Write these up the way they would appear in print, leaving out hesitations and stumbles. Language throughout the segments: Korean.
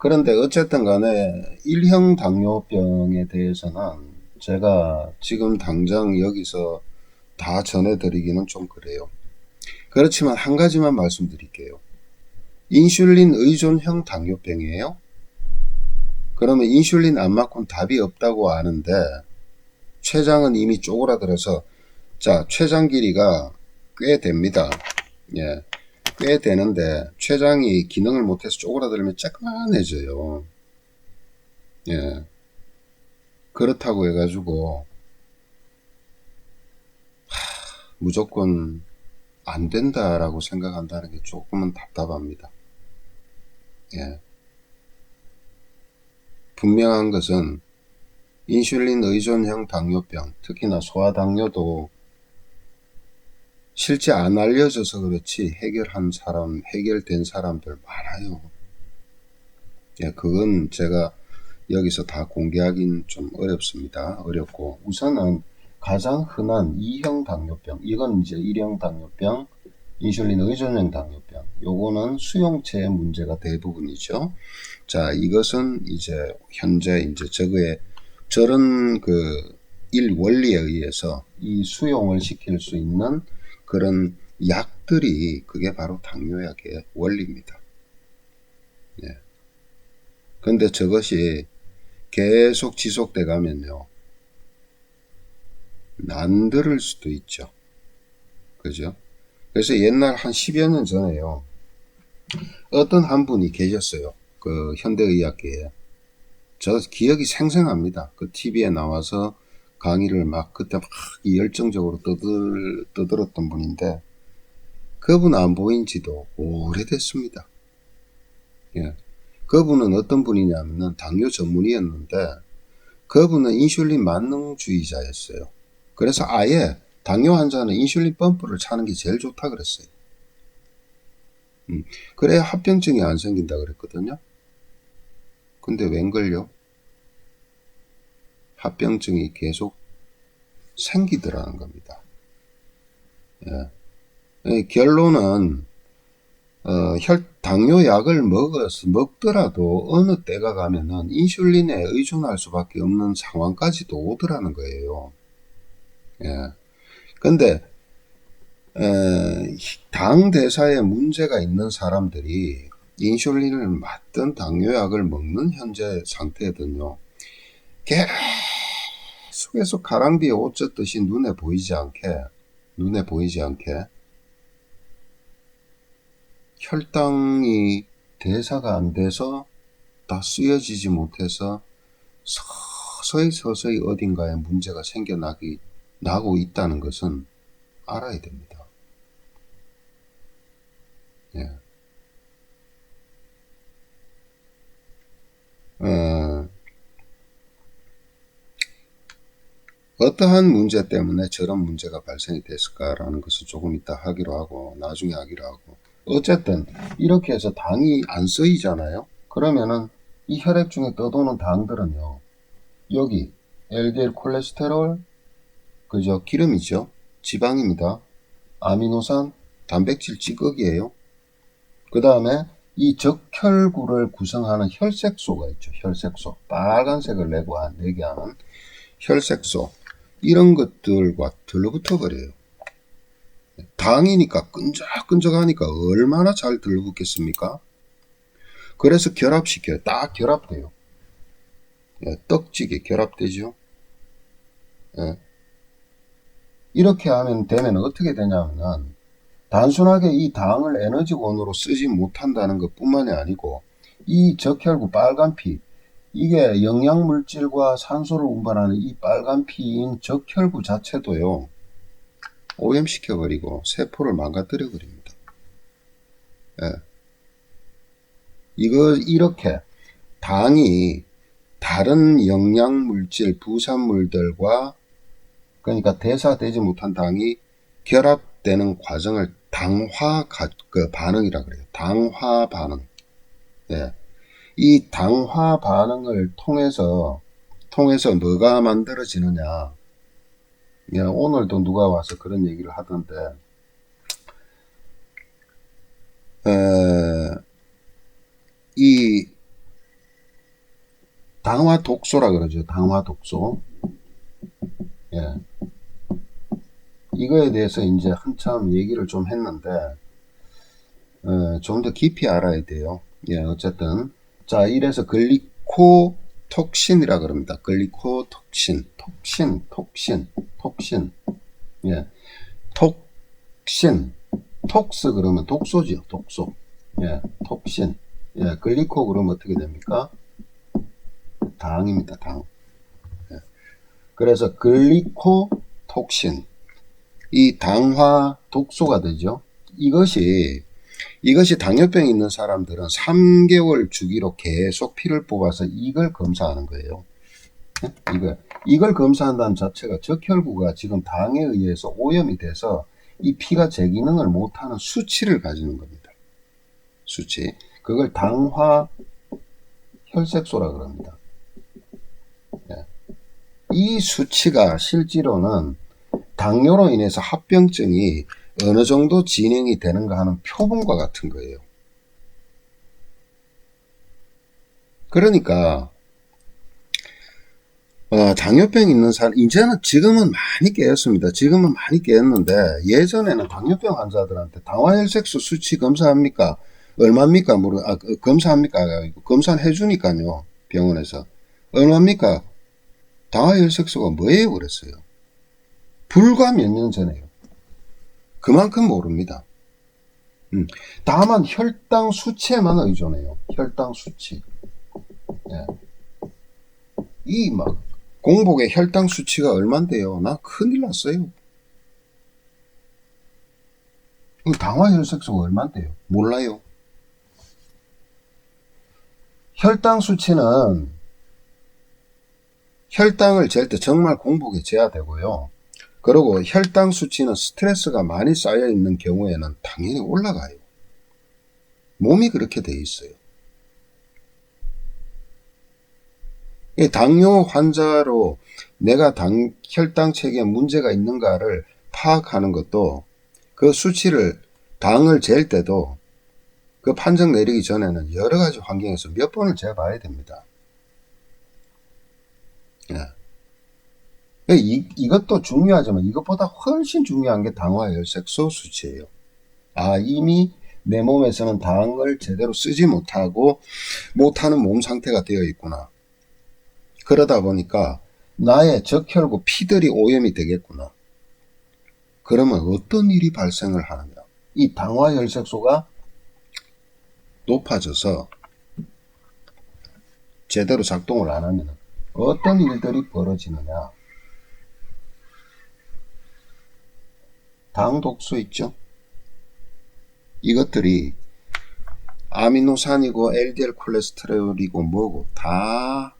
그런데 어쨌든 간에 1형 당뇨병에 대해서는 제가 지금 당장 여기서 다 전해드리기는 좀 그래요. 그렇지만 한 가지만 말씀드릴게요. 인슐린 의존형 당뇨병이에요. 그러면 인슐린 안 맞고는 답이 없다고 아는데 췌장은 이미 쪼그라들어서 자, 췌장 길이가 꽤 됩니다. 예, 꽤 되는데 췌장이 기능을 못해서 쪼그라들면 쬐끄만해져요. 예, 그렇다고 해가지고 무조건 안 된다라고 생각한다는 게 조금은 답답합니다. 예, 분명한 것은 인슐린 의존형 당뇨병, 특히나 소아당뇨도 실제 안 알려져서 그렇지 해결된 사람들 많아요. 예, 그건 제가 여기서 다 공개하기는 좀 어렵습니다. 어렵고 우선은 가장 흔한 2형 당뇨병, 이건 이제 1형 당뇨병, 인슐린 의존형 당뇨병, 요거는 수용체의 문제가 대부분이죠. 자, 이것은 이제 현재 이제 저런 그 원리에 의해서 이 수용을 시킬 수 있는 그런 약들이 그게 바로 당뇨약의 원리입니다. 예. 근데 저것이 계속 지속돼 가면요, 안 들을 수도 있죠. 그죠? 그래서 옛날 한 10여 년 전에요, 어떤 한 분이 계셨어요. 그 현대의학계에. 저 기억이 생생합니다. 그 TV에 나와서 강의를 막 그때 막 열정적으로 떠들었던 분인데, 그분 안 보인 지도 오래됐습니다. 예. 그분은 어떤 분이냐면은 당뇨 전문의였는데, 그분은 인슐린 만능주의자였어요. 그래서 아예 당뇨 환자는 인슐린 펌프를 차는 게 제일 좋다 그랬어요. 그래야 합병증이 안 생긴다 그랬거든요. 근데 웬걸요? 합병증이 계속 생기더라는 겁니다. 예. 결론은 당뇨약을 먹더라도 어느 때가 가면은 인슐린에 의존할 수밖에 없는 상황까지도 오더라는 거예요. 예. 근데 당 대사에 문제가 있는 사람들이 인슐린을 맞든 당뇨약을 먹는 현재 상태든요, 계속해서 가랑비에 옷 젖듯이 눈에 보이지 않게 혈당이 대사가 안 돼서 다 쓰여지지 못해서 서서히 어딘가에 문제가 나고 있다는 것은 알아야 됩니다. 예. 어떠한 문제 때문에 저런 문제가 발생이 됐을까라는 것을 조금 이따 하기로 하고, 나중에 하기로 하고, 어쨌든 이렇게 해서 당이 안 쓰이잖아요. 그러면은 이 혈액 중에 떠도는 당들은요, 여기 LDL 콜레스테롤, 그죠, 기름이죠, 지방입니다, 아미노산, 단백질, 찌꺼기예요. 그 다음에 이 적혈구를 구성하는 혈색소가 있죠. 혈색소, 빨간색을 내게 하는 혈색소, 이런 것들과 들러붙어 버려요. 당이니까 끈적끈적하니까 얼마나 잘 들러붙겠습니까? 그래서 결합시켜요. 딱 결합돼요. 예, 떡지게 결합되죠. 예. 이렇게 되면 어떻게 되냐면, 단순하게 이 당을 에너지원으로 쓰지 못한다는 것 뿐만이 아니고, 이 적혈구 빨간피, 이게 영양물질과 산소를 운반하는 이 빨간피인 적혈구 자체도요, 오염시켜버리고 세포를 망가뜨려버립니다. 예. 이렇게 당이 다른 영양물질, 부산물들과, 그러니까 대사되지 못한 당이 결합되는 과정을 반응이라 그래요. 당화 반응. 예. 이 당화 반응을 통해서 뭐가 만들어지느냐. 예, 오늘도 누가 와서 그런 얘기를 하던데, 이 당화 독소라 그러죠. 당화 독소. 예. 이거에 대해서 이제 한참 얘기를 좀 했는데, 좀 더 깊이 알아야 돼요. 예, 어쨌든. 자, 이래서 글리코톡신이라 그럽니다. 글리코톡신. 톡신. 예. 톡신. 톡스 그러면 독소지요. 독소. 예, 톡신. 예, 글리코 그러면 어떻게 됩니까? 당입니다. 당. 예. 그래서 글리코톡신. 이 당화 독소가 되죠. 이것이 당뇨병이 있는 사람들은 3개월 주기로 계속 피를 뽑아서 이걸 검사하는 거예요. 이걸 검사한다는 자체가 적혈구가 지금 당에 의해서 오염이 돼서 이 피가 제 기능을 못하는 수치를 가지는 겁니다. 수치. 그걸 당화 혈색소라 그럽니다. 이 수치가 실제로는 당뇨로 인해서 합병증이 어느 정도 진행이 되는가 하는 표본과 같은 거예요. 그러니까 당뇨병 있는 사람, 이제는 지금은 많이 깨었습니다. 지금은 많이 깨었는데 예전에는 당뇨병 환자들한테 당화혈색소 수치 검사합니까? 얼마입니까? 검사합니까? 검사는 해주니까요. 병원에서. 얼마입니까? 당화혈색소가 뭐예요? 그랬어요. 불과 몇 년 전에요. 그만큼 모릅니다. 다만 혈당 수치에만 의존해요. 혈당 수치. 예. 이 막 공복에 혈당 수치가 얼만데요? 나 큰일 났어요. 당화혈색소가 얼만데요? 몰라요. 혈당 수치는 혈당을 잴 때 정말 공복에 재야 되고요. 그리고 혈당 수치는 스트레스가 많이 쌓여 있는 경우에는 당연히 올라가요. 몸이 그렇게 돼 있어요. 당뇨 환자로 내가 혈당 체계에 문제가 있는가를 파악하는 것도 그 수치를 당을 잴 때도 그 판정 내리기 전에는 여러 가지 환경에서 몇 번을 재봐야 됩니다. 예. 이것도 중요하지만 이것보다 훨씬 중요한 게 당화혈색소 수치예요. 이미 내 몸에서는 당을 제대로 쓰지 못하는 몸 상태가 되어 있구나. 그러다 보니까 나의 적혈구 피들이 오염이 되겠구나. 그러면 어떤 일이 발생을 하느냐. 이 당화혈색소가 높아져서 제대로 작동을 안 하면 어떤 일들이 벌어지느냐. 당 독소 있죠. 이것들이 아미노산이고 LDL 콜레스테롤이고 뭐고 다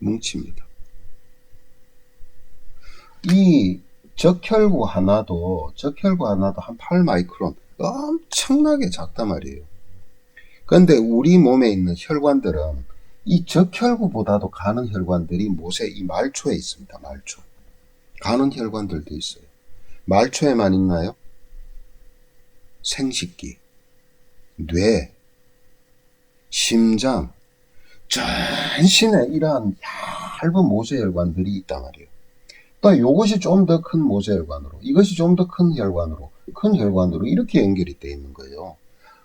뭉칩니다. 이 적혈구 하나도 한 8마이크론 엄청나게 작단 말이에요. 그런데 우리 몸에 있는 혈관들은 이 적혈구보다도 가는 혈관들이 못에 이 말초에 있습니다. 말초. 가는 혈관들도 있어요. 말초에만 있나요? 생식기, 뇌, 심장, 전신에 이러한 얇은 모세혈관들이 있단 말이에요. 또 이것이 좀 더 큰 모세혈관으로, 이것이 좀 더 큰 혈관으로 이렇게 연결이 되어 있는 거예요.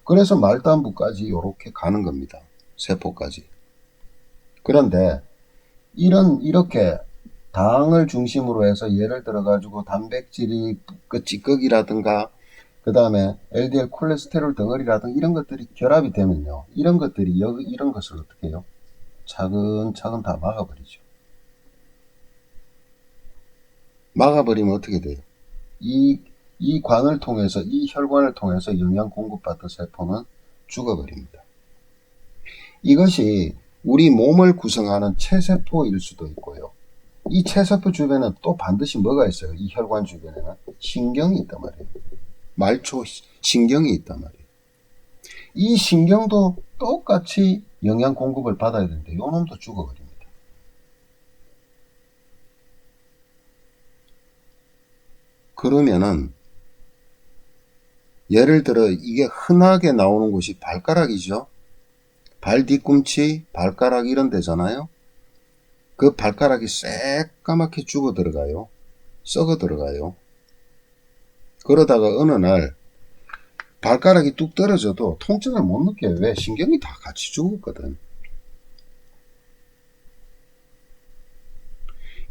그래서 말단부까지 이렇게 가는 겁니다. 세포까지. 그런데 이렇게 당을 중심으로 해서 예를 들어 가지고 단백질이 그 찌꺼기라든가 그 다음에 LDL 콜레스테롤 덩어리라든가 이런 것들이 결합이 되면요. 이런 것을 어떻게 해요? 차근차근 다 막아버리죠. 막아버리면 어떻게 돼요? 이 관을 통해서, 이 혈관을 통해서 영양 공급받던 세포는 죽어버립니다. 이것이 우리 몸을 구성하는 체세포일 수도 있고요. 이 체세포 주변에 또 반드시 뭐가 있어요? 이 혈관 주변에는 신경이 있단 말이에요. 말초 신경이 있단 말이에요. 이 신경도 똑같이 영양 공급을 받아야 되는데 요 놈도 죽어버립니다. 그러면은 예를 들어 이게 흔하게 나오는 곳이 발가락이죠. 발 뒤꿈치, 발가락 이런 데잖아요. 그 발가락이 새까맣게 죽어 들어가요. 썩어 들어가요. 그러다가 어느 날 발가락이 뚝 떨어져도 통증을 못 느껴요. 왜? 신경이 다 같이 죽었거든.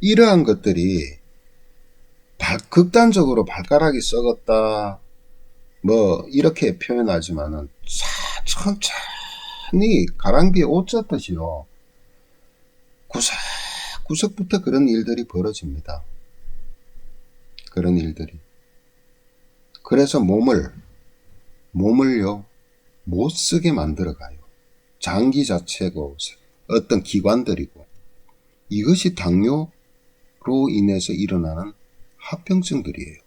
이러한 것들이 극단적으로 발가락이 썩었다 뭐 이렇게 표현하지만은 천천히 가랑비에 옷 젖듯이요. 구석구석부터 그런 일들이 벌어집니다. 그런 일들이. 그래서 몸을요 못 쓰게 만들어가요. 장기 자체고 어떤 기관들이고. 이것이 당뇨로 인해서 일어나는 합병증들이에요.